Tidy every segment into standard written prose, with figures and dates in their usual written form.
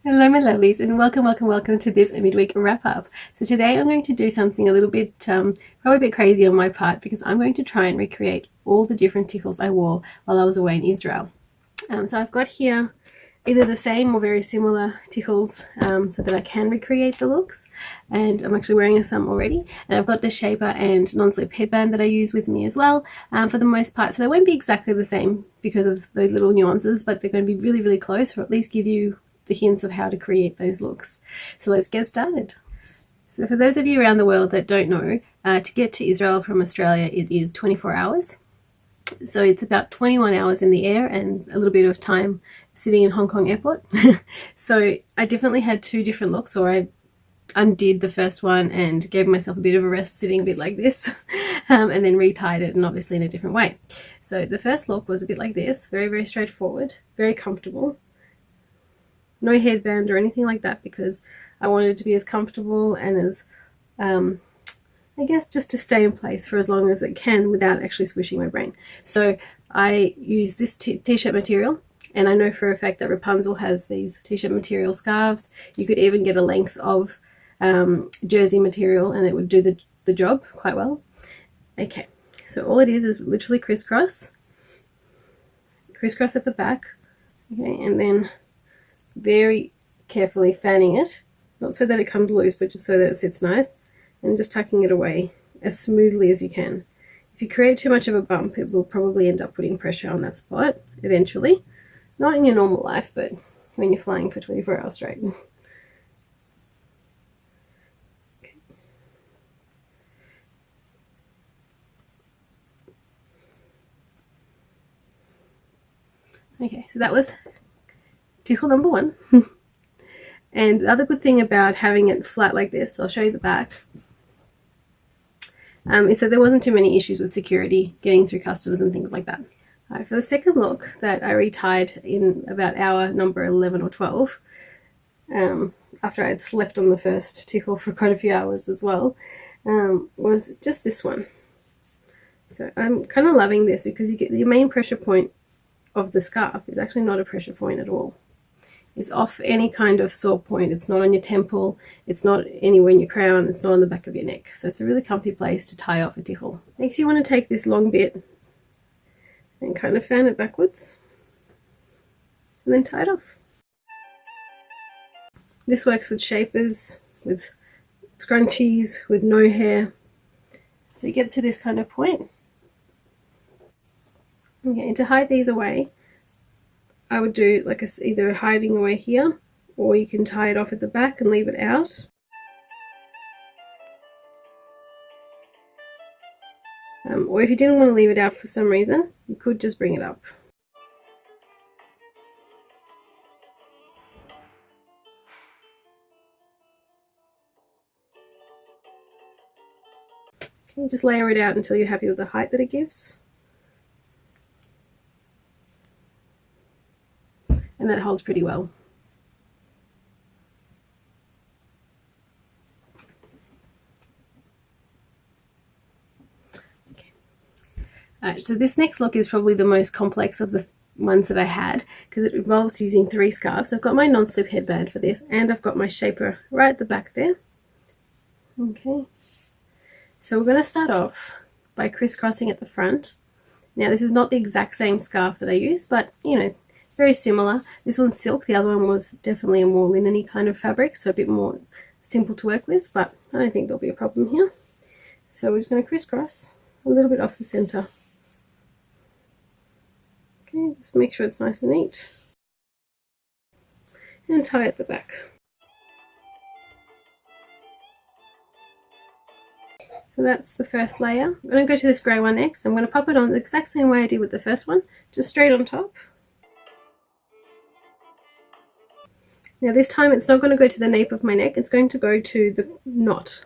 Hello my lovelies, and welcome to this midweek wrap up. So today I'm going to do something a little bit probably a bit crazy on my part, because I'm going to try and recreate all the different tichels I wore while I was away in Israel. So I've got here either the same or very similar tichels, so that I can recreate the looks, and I'm actually wearing some already, and I've got the shaper and non-slip headband that I use with me as well, for the most part. So they won't be exactly the same because of those little nuances, but they're going to be really close, or at least give you the hints of how to create those looks. So let's get started. So for those of you around the world that don't know, to get to Israel from Australia, it is 24 hours. So it's about 21 hours in the air and a little bit of time sitting in Hong Kong airport. So I definitely had two different looks, or I undid the first one and gave myself a bit of a rest sitting a bit like this, and then retied it, and obviously in a different way. So the first look was a bit like this, very straightforward, very comfortable. No headband or anything like that, because I wanted it to be as comfortable and as, I guess, just to stay in place for as long as it can without actually squishing my brain. So I use this t-shirt material, and I know for a fact that Rapunzel has these t-shirt material scarves. You could even get a length of jersey material and it would do the job quite well. Okay, so all it is literally crisscross at the back, okay, and then very carefully fanning it, not so that it comes loose, but just so that it sits nice, and just tucking it away as smoothly as you can. If you create too much of a bump, it will probably end up putting pressure on that spot eventually. Not in your normal life, but when you're flying for 24 hours straight. Okay, so that was tichel number one. And the other good thing about having it flat like this, I'll show you the back, is that there wasn't too many issues with security getting through customs and things like that. Alright, for the second look that I retied in about hour number 11 or 12, after I had slept on the first tichel for quite a few hours as well, was just this one. So I'm kind of loving this because you get the main pressure point of the scarf is actually not a pressure point at all. It's off any kind of sore point. It's not on your temple, it's not anywhere in your crown, it's not on the back of your neck. So it's a really comfy place to tie off a tichel. Next, you want to take this long bit and kind of fan it backwards and then tie it off. This works with shapers, with scrunchies, with no hair. So you get to this kind of point. Okay, and to hide these away, I would do like either hiding away here, or you can tie it off at the back and leave it out. Or if you didn't want to leave it out for some reason, you could just bring it up. Okay, just layer it out until you're happy with the height that it gives. And that holds pretty well. Okay. Alright, so this next look is probably the most complex of the ones that I had, because it involves using 3 scarves. I've got my non-slip headband for this, and I've got my shaper right at the back there. Okay, so we're going to start off by crisscrossing at the front. Now this is not the exact same scarf that I use, but you know, very similar. This one's silk, the other one was definitely a more linen-y kind of fabric, so a bit more simple to work with, but I don't think there'll be a problem here. So we're just going to crisscross a little bit off the center. Okay, just make sure it's nice and neat. And tie at the back. So that's the first layer. I'm going to go to this grey one next. I'm going to pop it on the exact same way I did with the first one, just straight on top. Now this time it's not going to go to the nape of my neck, it's going to go to the knot.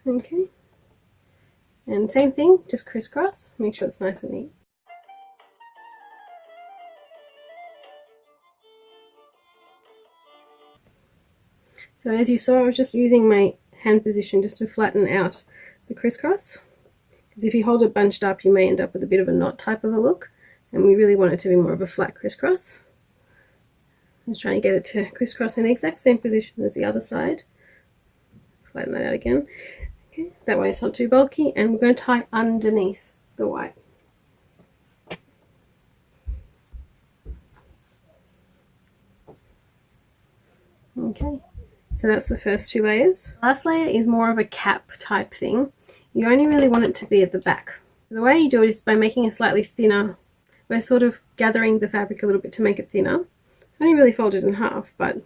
Okay. And same thing, just crisscross, make sure it's nice and neat. So as you saw, I was just using my hand position just to flatten out the crisscross. because if you hold it bunched up you may end up with a bit of a knot type of a look, and we really want it to be more of a flat crisscross. I'm just trying to get it to crisscross in the exact same position as the other side. Flatten that out again. Okay, that way it's not too bulky, and we're going to tie underneath the white. Okay, so that's the first 2 layers. The last layer is more of a cap type thing. You only really want it to be at the back. So the way you do it is by making a slightly thinner, we're sort of gathering the fabric a little bit to make it thinner. It's only really folded in half, but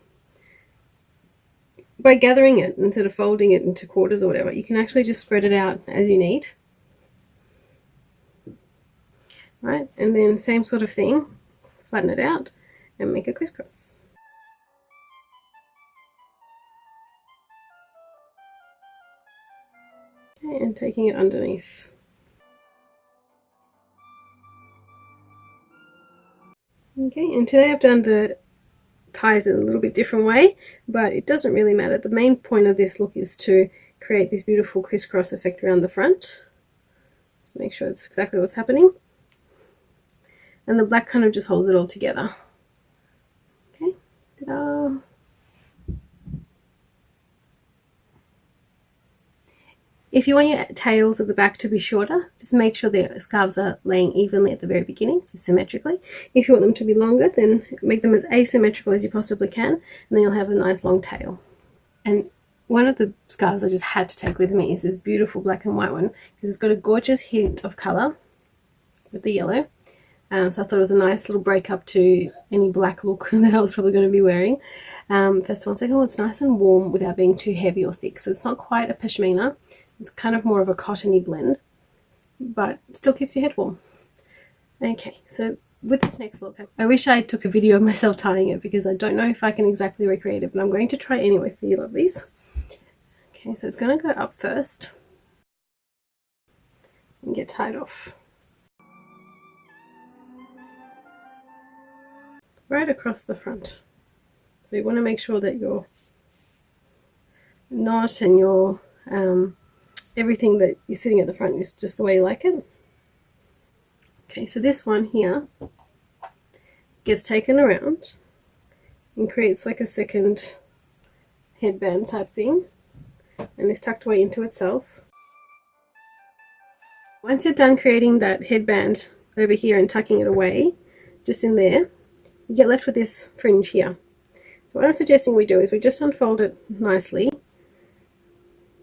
by gathering it instead of folding it into quarters or whatever, you can actually just spread it out as you need. Right, and then same sort of thing, flatten it out and make a crisscross. Okay, and taking it underneath. Okay, and today I've done the ties in a little bit different way, but it doesn't really matter. The main point of this look is to create this beautiful crisscross effect around the front. So make sure it's exactly what's happening. And the black kind of just holds it all together. Okay, ta-da! If you want your tails at the back to be shorter, just make sure the scarves are laying evenly at the very beginning, so symmetrically. If you want them to be longer, then make them as asymmetrical as you possibly can, and then you'll have a nice long tail. And one of the scarves I just had to take with me is this beautiful black and white one, because it's got a gorgeous hint of colour with the yellow. So I thought it was a nice little break up to any black look that I was probably going to be wearing. First of all, second of all, it's nice and warm without being too heavy or thick. So it's not quite a pashmina. It's kind of more of a cottony blend, but it still keeps your head warm. Okay, so with this next look, I wish I took a video of myself tying it, because I don't know if I can exactly recreate it, but I'm going to try anyway for you lovelies. Okay, so it's going to go up first and get tied off. Right across the front. So you want to make sure that your knot and your everything that you're sitting at the front is just the way you like it. Okay, so this one here gets taken around and creates like a second headband type thing, and is tucked away into itself. Once you're done creating that headband over here and tucking it away, just in there, you get left with this fringe here. So what I'm suggesting we do is we just unfold it nicely.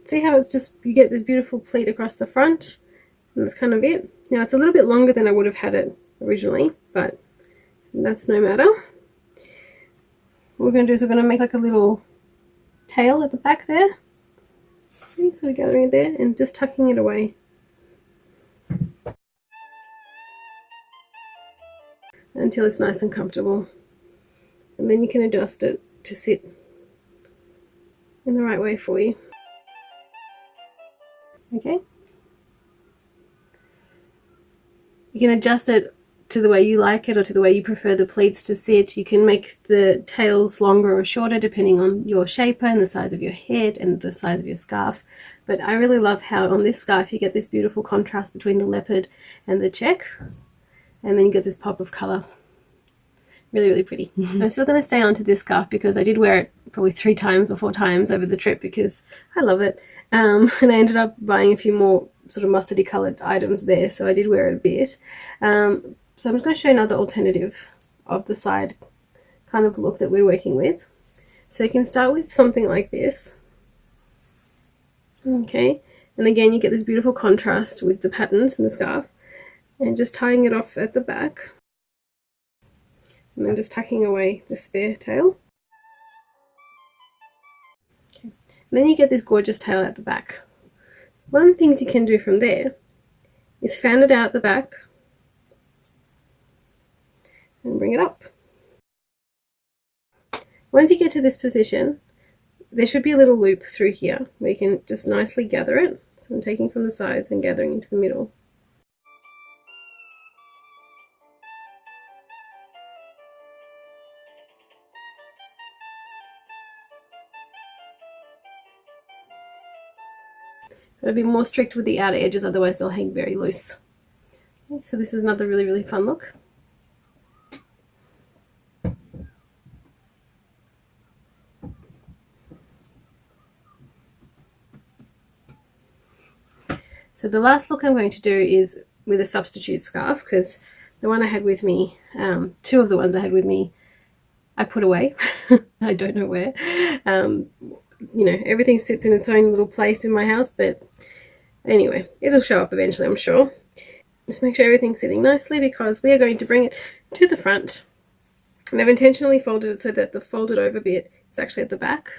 See how it's just, you get this beautiful pleat across the front, and that's kind of it. Now it's a little bit longer than I would have had it originally, but that's no matter. What we're going to do is we're going to make like a little tail at the back there. See, sort of gathering it there and just tucking it away. Until it's nice and comfortable. And then you can adjust it to sit in the right way for you. Okay, you can adjust it to the way you like it, or to the way you prefer the pleats to sit. You can make the tails longer or shorter depending on your shaper and the size of your head and the size of your scarf. But I really love how on this scarf you get this beautiful contrast between the leopard and the check, and then you get this pop of colour. Really, really pretty. I'm still going to stay on to this scarf because I did wear it probably 3 times or 4 times over the trip because I love it. And I ended up buying a few more sort of mustardy coloured items there, so I did wear it a bit. So I'm just going to show you another alternative of the side kind of look that we're working with. So you can start with something like this. Okay, and again you get this beautiful contrast with the patterns in the scarf, and just tying it off at the back. And then just tucking away the spare tail. Okay. And then you get this gorgeous tail at the back. So one of the things you can do from there is fan it out the back and bring it up. Once you get to this position, there should be a little loop through here where you can just nicely gather it. So I'm taking from the sides and gathering into the middle. Gotta be more strict with the outer edges, otherwise they'll hang very loose. Okay, so this is another really, really fun look. So the last look I'm going to do is with a substitute scarf, because the one I had with me, two of the ones I had with me, I put away. I don't know where. You know, everything sits in its own little place in my house, but anyway, it'll show up eventually, I'm sure. Just make sure everything's sitting nicely, because we are going to bring it to the front. And I've intentionally folded it so that the folded over bit is actually at the back.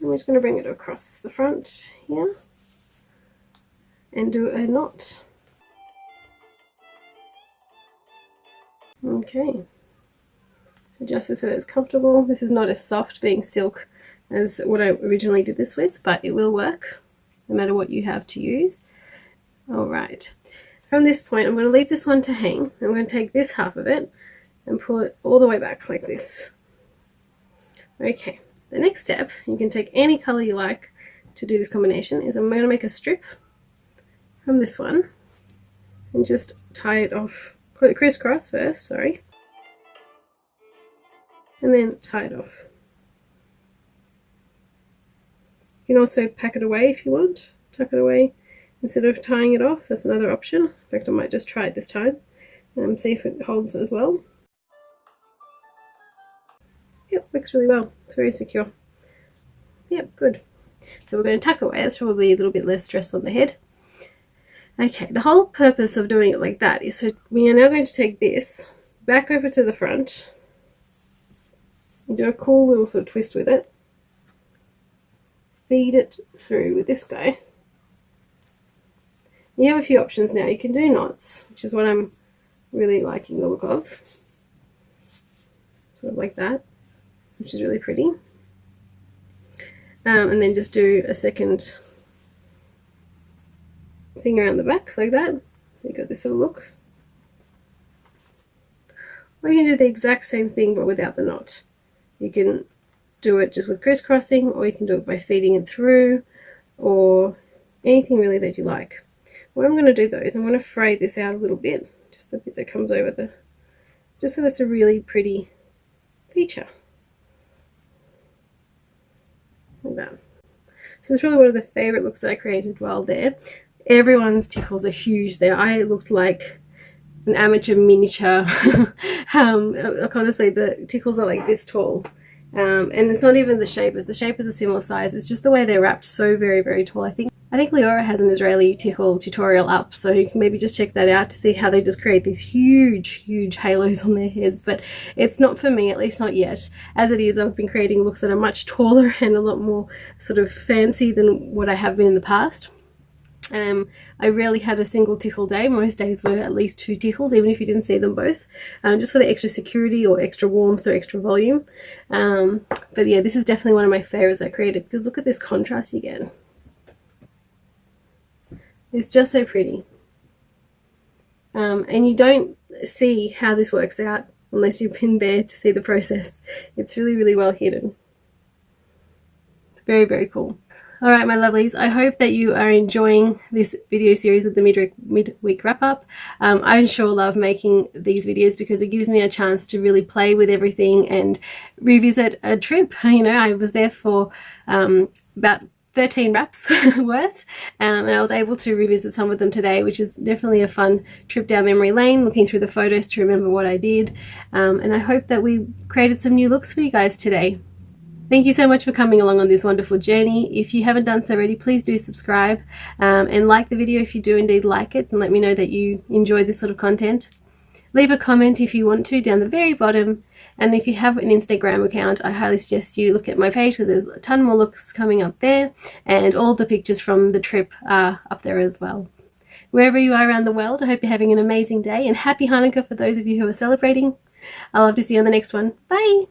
And we're just going to bring it across the front here and do a knot. Okay, so adjust it so that it's comfortable. This is not as soft, being silk, as what I originally did this with, but it will work no matter what you have to use. All right, from this point I'm going to leave this one to hang. I'm going to take this half of it and pull it all the way back like this. Okay, the next step, you can take any color you like to do this combination, is I'm going to make a strip from this one and just tie it off, put it crisscross first, sorry, and then tie it off. You can also pack it away if you want, tuck it away instead of tying it off. That's another option. In fact, I might just try it this time and see if it holds as well. Yep, works really well. It's very secure. Yep, good. So we're going to tuck away. That's probably a little bit less stress on the head. Okay, the whole purpose of doing it like that is so we are now going to take this back over to the front and do a cool little sort of twist with it. Feed it through with this guy. You have a few options now. You can do knots, which is what I'm really liking the look of. Sort of like that, which is really pretty. And then just do a second thing around the back like that. So you got this sort of look. Or you can do the exact same thing but without the knot. You can do it just with crisscrossing, or you can do it by feeding it through, or anything really that you like. What I'm going to do though is I'm going to fray this out a little bit, just the bit that comes over the, just so that's a really pretty feature. Like that. So it's really one of the favorite looks that I created while there. Everyone's tickles are huge there. I looked like an amateur miniature. Honestly, the tickles are like this tall. And it's not even the shape, as the shape is a similar size. It's just the way they're wrapped so very, very tall. I think Leora has an Israeli tickle tutorial up, so you can maybe just check that out to see how they just create these huge, huge halos on their heads. But it's not for me, at least not yet. As it is, I've been creating looks that are much taller and a lot more sort of fancy than what I have been in the past. I rarely had a single tickle day. Most days were at least 2 tickles, even if you didn't see them both, just for the extra security or extra warmth or extra volume. But yeah, this is definitely one of my favorites I created, because look at this contrast you get. It's just so pretty. And you don't see how this works out unless you've been there to see the process. It's really, really well hidden. It's very, very cool. Alright, my lovelies, I hope that you are enjoying this video series with the midweek wrap-up. I sure love making these videos because it gives me a chance to really play with everything and revisit a trip. You know, I was there for about 13 wraps worth, and I was able to revisit some of them today, which is definitely a fun trip down memory lane, looking through the photos to remember what I did. And I hope that we created some new looks for you guys today. Thank you so much for coming along on this wonderful journey. If you haven't done so already, please do subscribe and like the video if you do indeed like it, and let me know that you enjoy this sort of content. Leave a comment if you want to down the very bottom, and if you have an Instagram account, I highly suggest you look at my page because there's a ton more looks coming up there, and all the pictures from the trip are up there as well. Wherever you are around the world, I hope you're having an amazing day, and happy Hanukkah for those of you who are celebrating. I'll love to see you on the next one. Bye!